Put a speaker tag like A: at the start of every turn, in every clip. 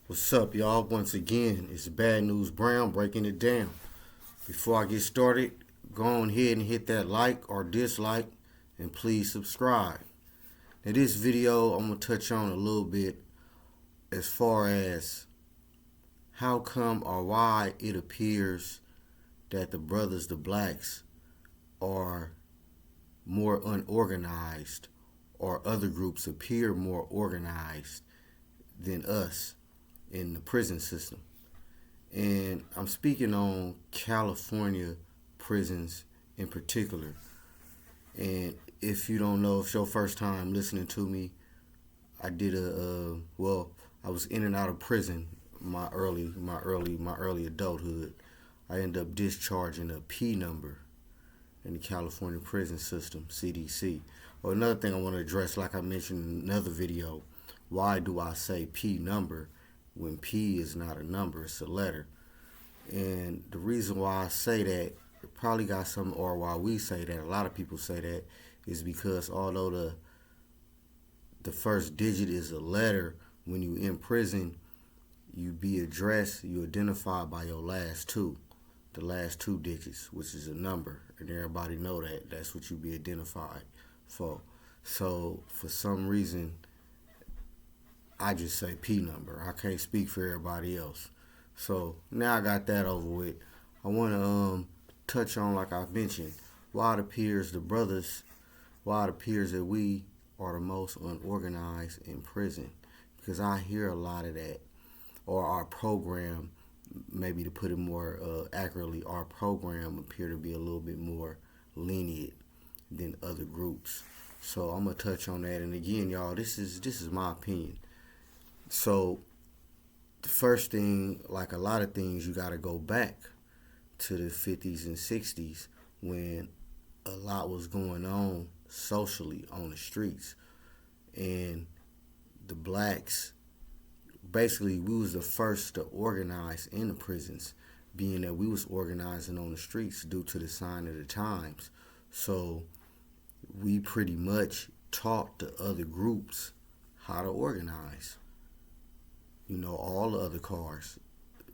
A: What's up, y'all? Once again, it's Bad News Brown breaking it down. Before I get started, go on ahead and hit that like or dislike, and please subscribe. Now, this video, I'm going to touch on a little bit as far as how come or why it appears that the brothers, the blacks, are more unorganized, or other groups appear more organized than us in the prison system. And I'm speaking on California prisons in particular. And if you don't know, if it's your first time listening to me, I did I was in and out of prison my early adulthood. I ended up discharging a P number in the California prison system, CDC. Or another thing I want to address, like I mentioned in another video, why do I say P number when P is not a number, it's a letter? And the reason why I say that, it probably got some, or why we say that, a lot of people say that, is because although the first digit is a letter, when you in prison, you be addressed, you identify by your last two, the last two digits, which is a number, and everybody know that. That's what you be identified for. So for some reason, I just say P number. I can't speak for everybody else. So now I got that over with. I want to touch on, like I mentioned, why it appears the brothers, why it appears that we are the most unorganized in prison. Because I hear a lot of that. Or our program, maybe to put it more accurately, our program appear to be a little bit more lenient than other groups. So I'm gonna touch on that. And again, y'all, this is my opinion. So the first thing, like a lot of things, you gotta go back to the 50s and 60s when a lot was going on socially on the streets. And the blacks, basically, we was the first to organize in the prisons, being that we was organizing on the streets due to the sign of the times. So we pretty much taught the other groups how to organize. You know, all the other cars,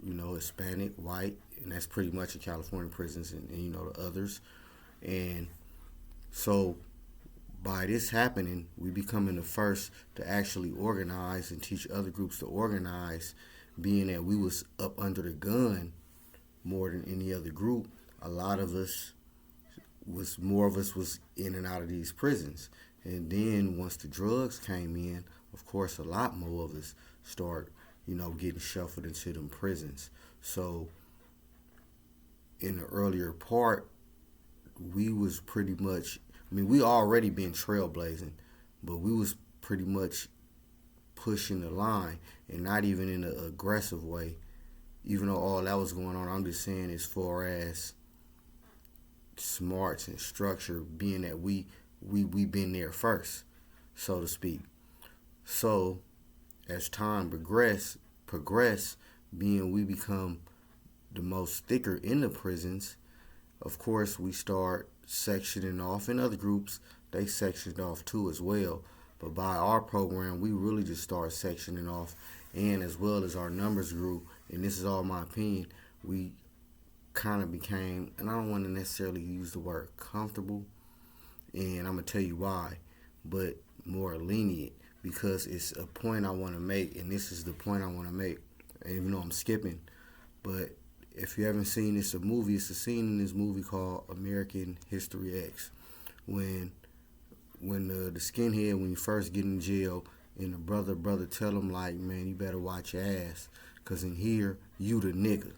A: you know, Hispanic, white, and that's pretty much in California prisons, and you know, the others. And so by this happening, we becoming the first to actually organize and teach other groups to organize, being that we was up under the gun more than any other group. A lot of us more of us was in and out of these prisons. And then once the drugs came in, of course, a lot more of us start, you know, getting shuffled into them prisons. So in the earlier part, we was pretty much, I mean, we already been trailblazing, but we was pretty much pushing the line, and not even in an aggressive way. Even though all that was going on, I'm just saying as far as smarts and structure, being that we been there first, so to speak. So as time progress, being we become the most thicker in the prisons, of course we start sectioning off, in other groups they sectioned off too as well. But by our program, we really just start sectioning off, and as well as our numbers grew, and this is all my opinion, we kind of became, and I don't want to necessarily use the word comfortable, and I'm gonna tell you why, but more lenient, because it's a point I want to make, and this is the point I want to make. And even though I'm skipping, but if you haven't seen this, it's a scene in this movie called American History X, when the skinhead, when you first get in jail, and the brother tell him, like, man, you better watch your ass, cause in here you the nigga.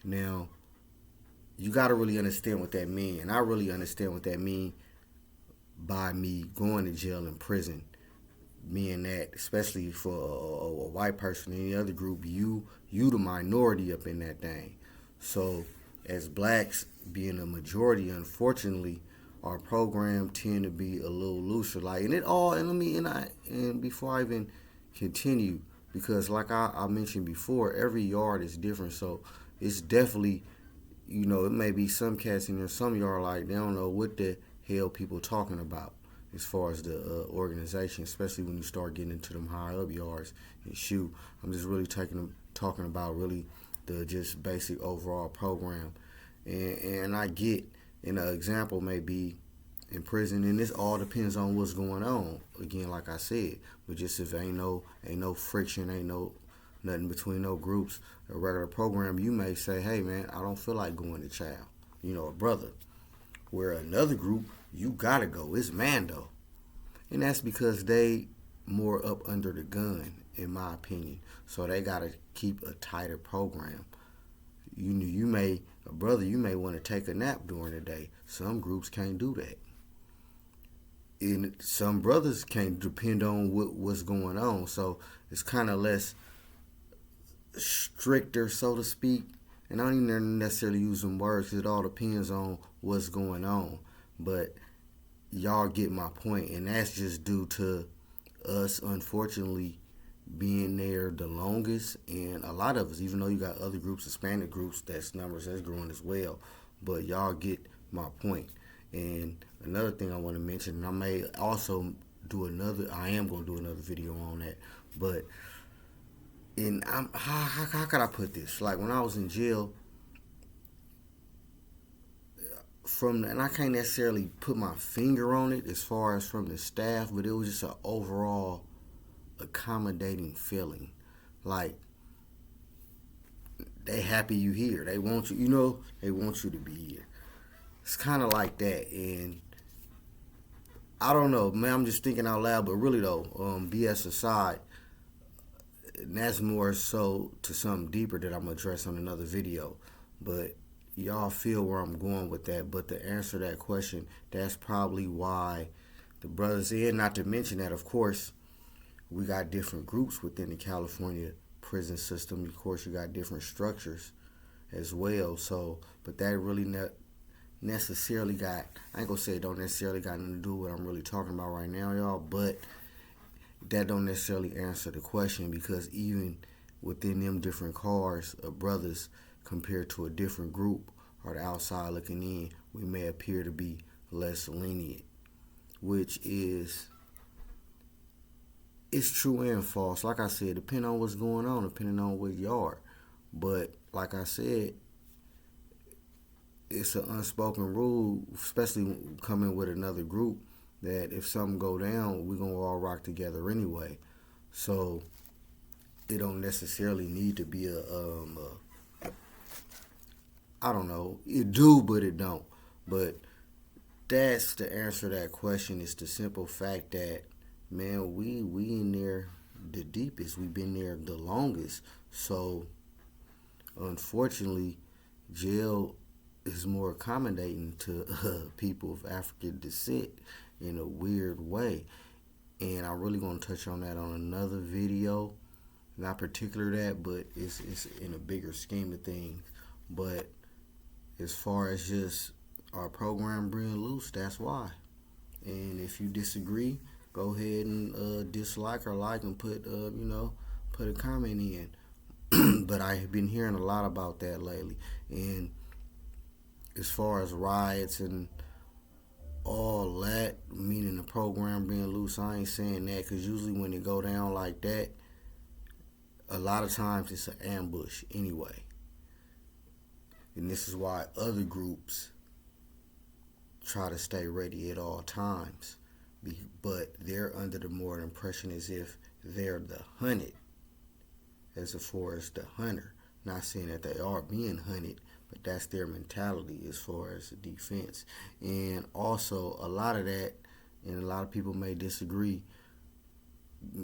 A: Now you gotta really understand what that mean, and I really understand what that mean by me going to jail and prison, meaning that, especially for a white person in any other group, you the minority up in that thing. So as blacks being a majority, unfortunately, our program tend to be a little looser. Like, and before I even continue, because like I mentioned before, every yard is different. So it's definitely, you know, it may be some cats in there, some yard, like they don't know what the hell people talking about. as far as the organization, especially when you start getting into them higher up yards and shoot. I'm just really talking about really the just basic overall program, and I get, and an example may be in prison, and this all depends on what's going on. Again, like I said, but just if ain't no friction, ain't no nothing between no groups, a regular program, you may say, hey man, I don't feel like going to child, a brother. Where another group, you gotta go. It's Mando. And that's because they more up under the gun, in my opinion. So they gotta keep a tighter program. You may, a brother, you may want to take a nap during the day. Some groups can't do that. And some brothers can't, depend on what's going on. So it's kind of less stricter, so to speak. And I don't even necessarily use them words because it all depends on what's going on. But y'all get my point, and that's just due to us, unfortunately, being there the longest. And a lot of us, even though you got other groups, Hispanic groups, that's numbers that's growing as well. But y'all get my point. And another thing I want to mention, and I may also I am going to do another video on that. But how could I put this? Like when I was in jail, and I can't necessarily put my finger on it as far as from the staff, but it was just an overall accommodating feeling. Like they happy you here. They want you, they want you to be here. It's kind of like that, and I don't know, man. I'm just thinking out loud, but really though, BS aside, and that's more so to something deeper that I'm gonna address on another video. But y'all feel where I'm going with that. But to answer that question, that's probably why the brothers, and not to mention that, of course, we got different groups within the California prison system. Of course, you got different structures as well. So, but that really necessarily got, I ain't gonna say it don't necessarily got nothing to do with what I'm really talking about right now, y'all, but that don't necessarily answer the question, because even within them different cars of brothers compared to a different group or the outside looking in, we may appear to be less lenient, which is, it's true and false. Like I said, depending on what's going on, depending on what yard. But like I said, it's an unspoken rule, especially coming with another group, that if something go down, we're gonna all rock together anyway. So it don't necessarily need to be I don't know, it do, but it don't. But that's the answer to that question. Is the simple fact that, man, we in there the deepest. We've been there the longest. So unfortunately, jail is more accommodating to people of African descent in a weird way. And I really want to touch on that on another video. Not particular that, but it's in a bigger scheme of things. But as far as just our program being loose, that's why. And if you disagree, go ahead and dislike or like and put a comment in. But I have been hearing a lot about that lately. And as far as riots and all that, meaning the program being loose, I ain't saying that, because usually when it go down like that, a lot of times it's an ambush anyway. And this is why other groups try to stay ready at all times. But they're under the more impression as if they're the hunted, as far as the hunter. Not saying that they are being hunted, but that's their mentality as far as the defense. And also a lot of that, and a lot of people may disagree,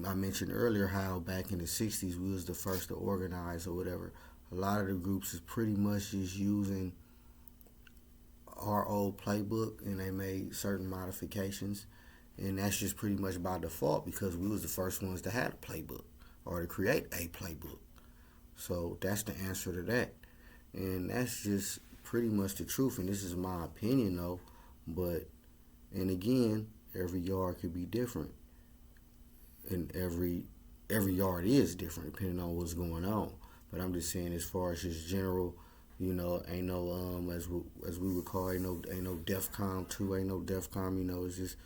A: I mentioned earlier how back in the 60s we was the first to organize or whatever. A lot of the groups is pretty much just using our old playbook, and they made certain modifications. And that's just pretty much by default, because we was the first ones to have a playbook or to create a playbook. So that's the answer to that. And that's just pretty much the truth. And this is my opinion though. But, and again, every yard could be different. And every yard is different depending on what's going on. But I'm just saying, as far as just general, ain't no as we would call, ain't no DEFCON 2, ain't no DEFCON, it's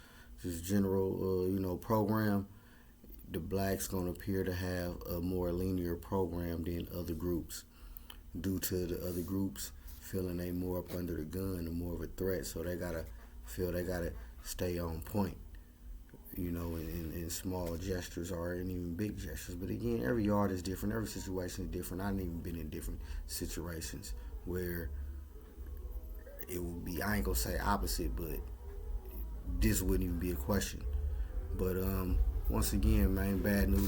A: this general, program, the blacks gonna appear to have a more linear program than other groups, due to the other groups feeling they more up under the gun and more of a threat, so they gotta stay on point, in small gestures or in even big gestures. But again, every yard is different, every situation is different. I've even been in different situations where it would be, I ain't gonna say opposite, but this wouldn't even be a question. But once again, man, bad news